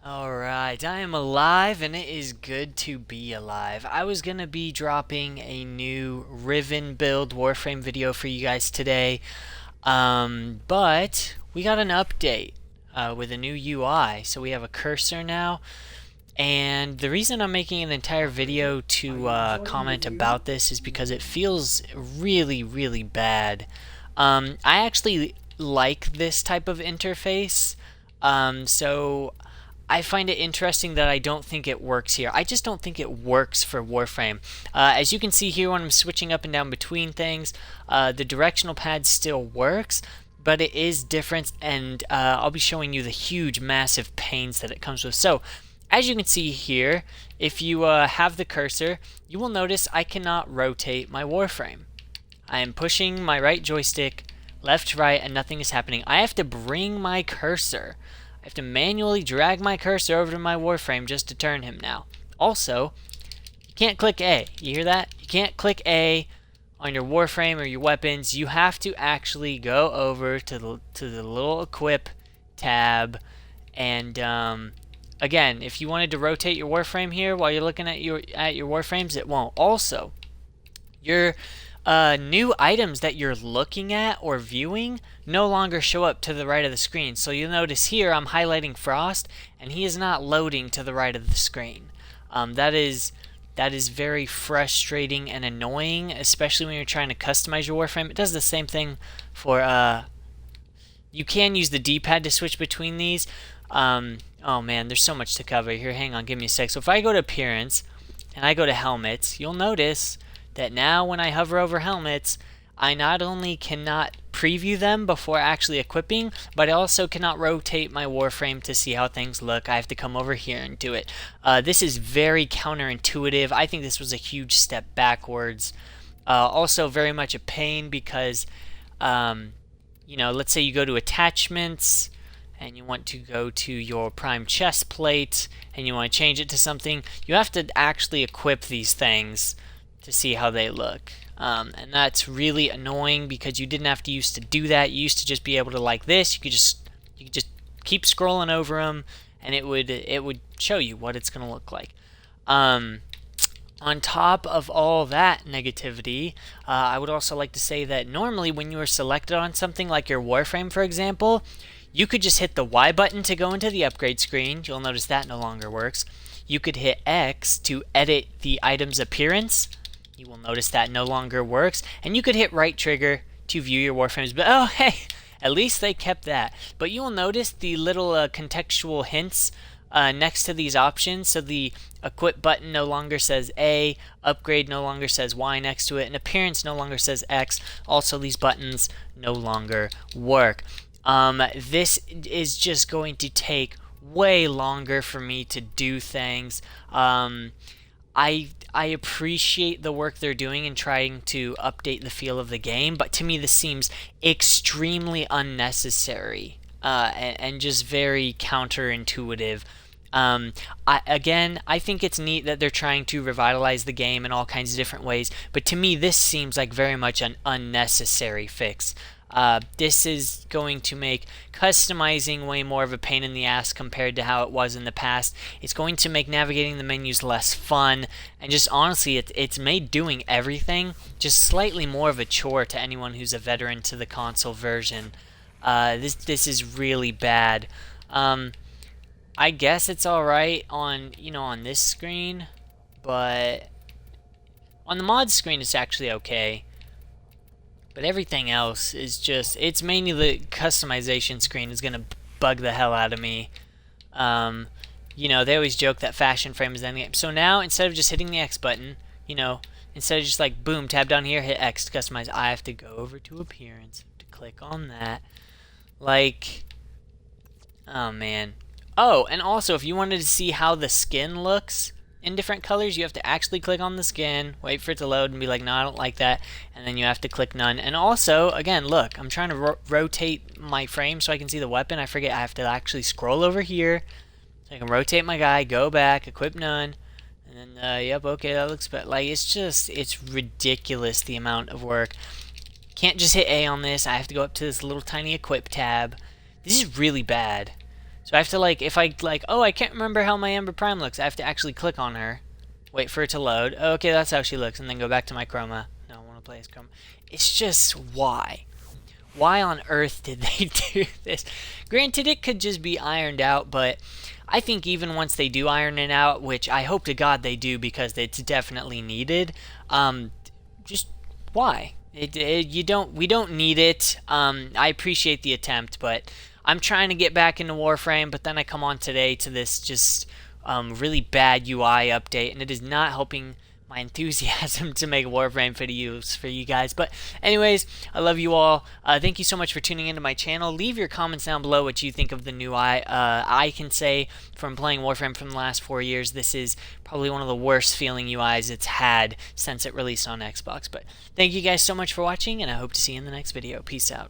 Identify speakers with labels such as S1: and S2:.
S1: Alright, I am alive and it is good to be alive. I was gonna be dropping a new Riven build Warframe video for you guys today, but we got an update with a new UI. So we have a cursor now, and the reason I'm making an entire video to comment about this is because it feels really, really bad. I actually like this type of interface, so I find it interesting that I don't think it works here. I just don't think it works for Warframe. As you can see here when I'm switching up and down between things, the directional pad still works, but it is different, and I'll be showing you the huge, massive pains that it comes with. So, as you can see here, if you have the cursor, you will notice I cannot rotate my Warframe. I am pushing my right joystick left, right, and nothing is happening. I have to bring my cursor. I have to manually drag my cursor over to my Warframe just to turn him now. Also, you can't click A. You hear that? You can't click A on your Warframe or your weapons. You have to actually go over to the little equip tab, and again, if you wanted to rotate your Warframe here while you're looking at your Warframes, it won't. Also, your new items that you're looking at or viewing no longer show up to the right of the screen. So you'll notice here I'm highlighting Frost, and he is not loading to the right of the screen. That is very frustrating and annoying, especially when you're trying to customize your Warframe. It does the same thing for you can use the D-pad to switch between these. Oh man, there's so much to cover here. Hang on, give me a sec. So if I go to Appearance and I go to Helmets, you'll notice that now when I hover over helmets, I not only cannot preview them before actually equipping, but I also cannot rotate my Warframe to see how things look. I have to come over here and do it. This is very counterintuitive. I think this was a huge step backwards. Also very much a pain because, let's say you go to Attachments, and you want to go to your prime chest plate, and you want to change it to something, you have to actually equip these things to see how they look. And that's really annoying because you didn't have to used to do that. You used to just be able to, like this, you could just keep scrolling over them, and it would show you what it's going to look like. On top of all that negativity, I would also like to say that normally when you are selected on something like your Warframe, for example, you could just hit the Y button to go into the upgrade screen. You'll notice that no longer works. You could hit X to edit the item's appearance. You will notice that no longer works. And you could hit right trigger to view your Warframes. But oh hey, at least they kept that. But you will notice the little contextual hints next to these options. So the equip button no longer says A, upgrade no longer says Y next to it, and appearance no longer says X. Also, these buttons no longer work. This is just going to take way longer for me to do things. I appreciate the work they're doing in trying to update the feel of the game, but to me this seems extremely unnecessary and just very counterintuitive. I think it's neat that they're trying to revitalize the game in all kinds of different ways, but to me this seems like very much an unnecessary fix. This is going to make customizing way more of a pain in the ass compared to how it was in the past. It's going to make navigating the menus less fun, and just honestly, it's made doing everything just slightly more of a chore to anyone who's a veteran to the console version. This is really bad. I guess it's alright on on this screen, but on the mod screen it's actually okay. But everything else is just, it's mainly the customization screen is going to bug the hell out of me. They always joke that fashion frame is the end game. So now, instead of just hitting the X button, instead of just like, boom, tab down here, hit X to customize, I have to go over to appearance, to click on that. Like, oh man. Oh, and also, if you wanted to see how the skin looks in different colors, you have to actually click on the skin, wait for it to load, and be like, no, I don't like that, and then you have to click none. And also, again, look, I'm trying to rotate my frame so I can see the weapon. I forget I have to actually scroll over here so I can rotate my guy, go back, equip none, and then, yep, okay, that looks better. Like, it's ridiculous the amount of work. Can't just hit A on this. I have to go up to this little tiny equip tab. This is really bad. So I have to like, if I like, oh, I can't remember how my Ember Prime looks, I have to actually click on her, wait for it to load. Oh, okay, that's how she looks, and then go back to my chroma. No, I want to play as chroma. It's just why? Why on earth did they do this? Granted, it could just be ironed out, but I think even once they do iron it out, which I hope to God they do because it's definitely needed, just why? We don't need it. I appreciate the attempt, but I'm trying to get back into Warframe, but then I come on today to this just really bad UI update, and it is not helping my enthusiasm to make Warframe for you guys. But anyways, I love you all. Thank you so much for tuning into my channel. Leave your comments down below what you think of the new UI. I can say from playing Warframe from the last 4 years, this is probably one of the worst feeling UIs it's had since it released on Xbox. But thank you guys so much for watching, and I hope to see you in the next video. Peace out.